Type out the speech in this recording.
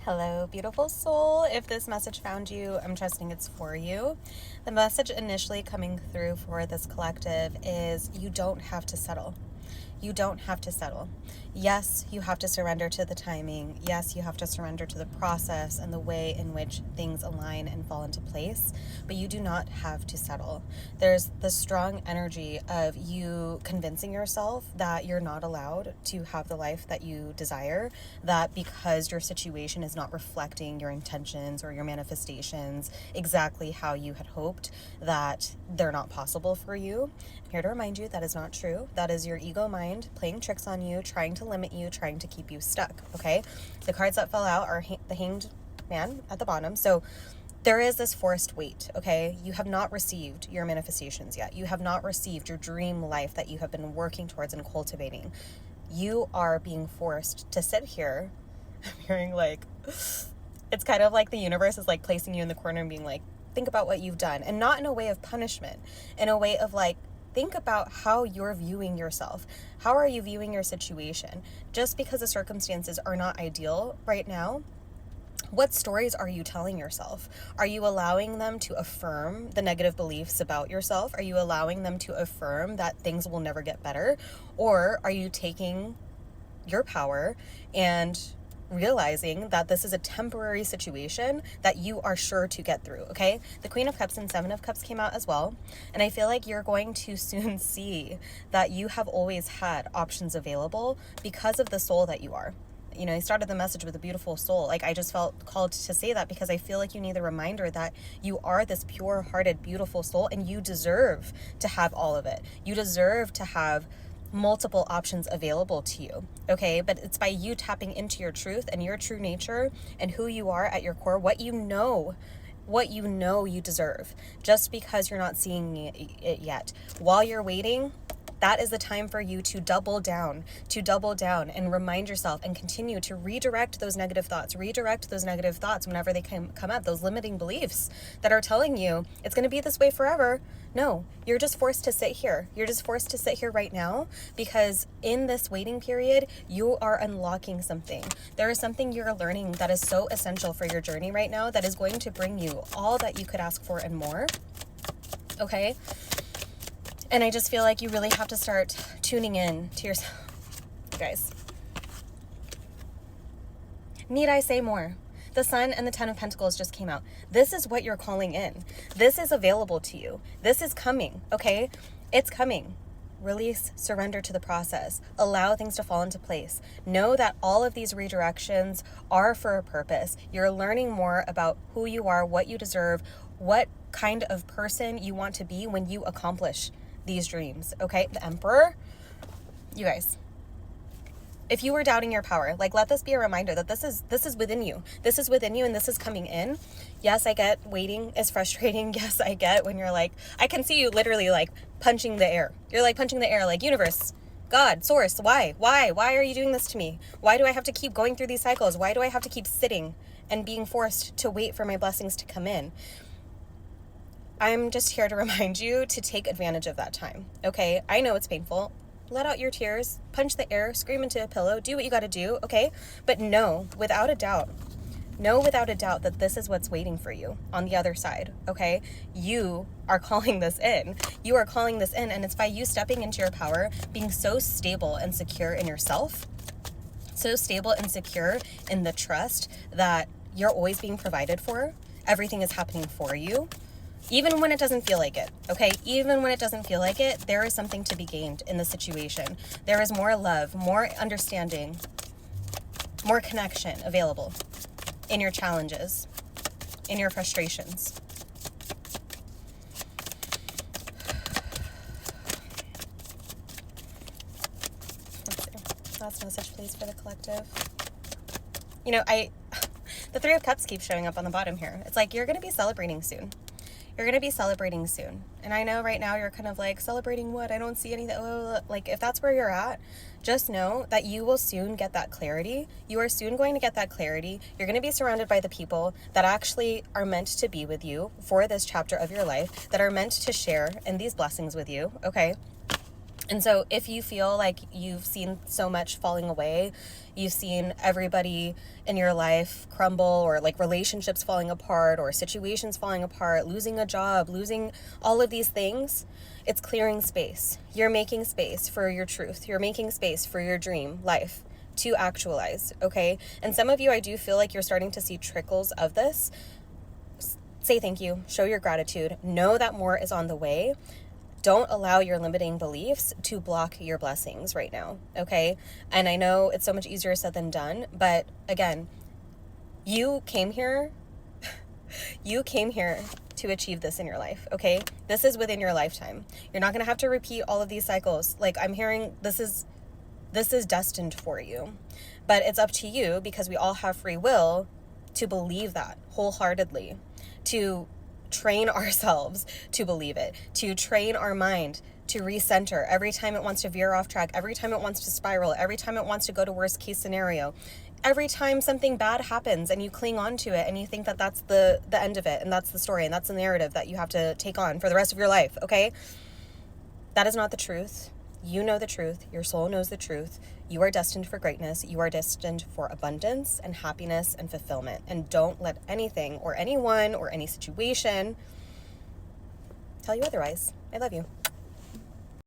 Hello, beautiful soul. If this message found you, I'm trusting it's for you. The message initially coming through for this collective is you don't have to settle. You don't have to settle. Yes, you have to surrender to the timing. Yes, you have to surrender to the process and the way in which things align and fall into place, but you do not have to settle. There's the strong energy of you convincing yourself that you're not allowed to have the life that you desire, that because your situation is not reflecting your intentions or your manifestations exactly how you had hoped, that they're not possible for you. I'm here to remind you that is not true. That is your ego mind playing tricks on you, trying to limit you, trying to keep you stuck, okay? The cards that fell out are the Hanged Man at the bottom. So there is this forced wait, okay? You have not received your manifestations yet. You have not received your dream life that you have been working towards and cultivating. You are being forced to sit here. I'm hearing it's kind of like the universe is placing you in the corner and being like, think about what you've done. And not in a way of punishment, in a way of think about how you're viewing yourself. How are you viewing your situation? Just because the circumstances are not ideal right now, what stories are you telling yourself? Are you allowing them to affirm the negative beliefs about yourself? Are you allowing them to affirm that things will never get better? Or are you taking your power and realizing that this is a temporary situation that you are sure to get through, okay? The Queen of Cups and Seven of Cups came out as well, and I feel like you're going to soon see that you have always had options available because of the soul that you are. You know, I started the message with a beautiful soul. I just felt called to say that because I feel like you need the reminder that you are this pure-hearted, beautiful soul, and you deserve to have all of it. You deserve to have multiple options available to you, okay? But it's by you tapping into your truth and your true nature and who you are at your core, what you know you deserve, just because you're not seeing it yet. While you're waiting, that is the time for you to double down and remind yourself and continue to redirect those negative thoughts whenever they come up, those limiting beliefs that are telling you it's going to be this way forever. No, you're just forced to sit here. You're just forced to sit here right now because in this waiting period, you are unlocking something. There is something you're learning that is so essential for your journey right now that is going to bring you all that you could ask for and more, okay? And I just feel like you really have to start tuning in to yourself. You guys. Need I say more? The Sun and the Ten of Pentacles just came out. This is what you're calling in. This is available to you. This is coming, okay? It's coming. Release, surrender to the process. Allow things to fall into place. Know that all of these redirections are for a purpose. You're learning more about who you are, what you deserve, what kind of person you want to be when you accomplish these dreams, okay? The Emperor, you guys, if you were doubting your power, let this be a reminder that this is within you. This is within you and this is coming in. Yes, I get waiting is frustrating. Yes, I get when you're I can see you literally punching the air. You're punching the air, universe, God, source, why are you doing this to me? Why do I have to keep going through these cycles? Why do I have to keep sitting and being forced to wait for my blessings to come in? I'm just here to remind you to take advantage of that time, okay? I know it's painful. Let out your tears, punch the air, scream into a pillow, do what you gotta do, okay? But know without a doubt that this is what's waiting for you on the other side, okay? You are calling this in. You are calling this in, and it's by you stepping into your power, being so stable and secure in yourself, so stable and secure in the trust that you're always being provided for. Everything is happening for you. Even when it doesn't feel like it, okay? Even when it doesn't feel like it, there is something to be gained in the situation. There is more love, more understanding, more connection available in your challenges, in your frustrations. Let's see. Last message, please, for the collective. You know, the Three of Cups keeps showing up on the bottom here. It's you're going to be celebrating soon. You're going to be celebrating soon. And I know right now you're kind of celebrating what? I don't see anything. If that's where you're at, just know that you will soon get that clarity. You are soon going to get that clarity. You're going to be surrounded by the people that actually are meant to be with you for this chapter of your life, that are meant to share in these blessings with you, okay? And so if you feel like you've seen so much falling away, you've seen everybody in your life crumble, or like relationships falling apart, or situations falling apart, losing a job, losing all of these things, it's clearing space. You're making space for your truth. You're making space for your dream life to actualize, okay? And some of you, I do feel like you're starting to see trickles of this. Say thank you, show your gratitude, know that more is on the way. Don't allow your limiting beliefs to block your blessings right now, okay? And I know it's so much easier said than done, but again, you came here to achieve this in your life, okay? This is within your lifetime. You're not gonna have to repeat all of these cycles. Like, I'm hearing this is destined for you. But it's up to you, because we all have free will, to believe that wholeheartedly, to train ourselves to believe it, to train our mind to recenter every time it wants to veer off track, every time it wants to spiral, every time it wants to go to worst case scenario, every time something bad happens and you cling on to it and you think that that's the end of it, and that's the story, and that's the narrative that you have to take on for the rest of your life, okay? That is not the truth. You know the truth. Your soul knows the truth. You are destined for greatness. You are destined for abundance and happiness and fulfillment. And don't let anything or anyone or any situation tell you otherwise. I love you.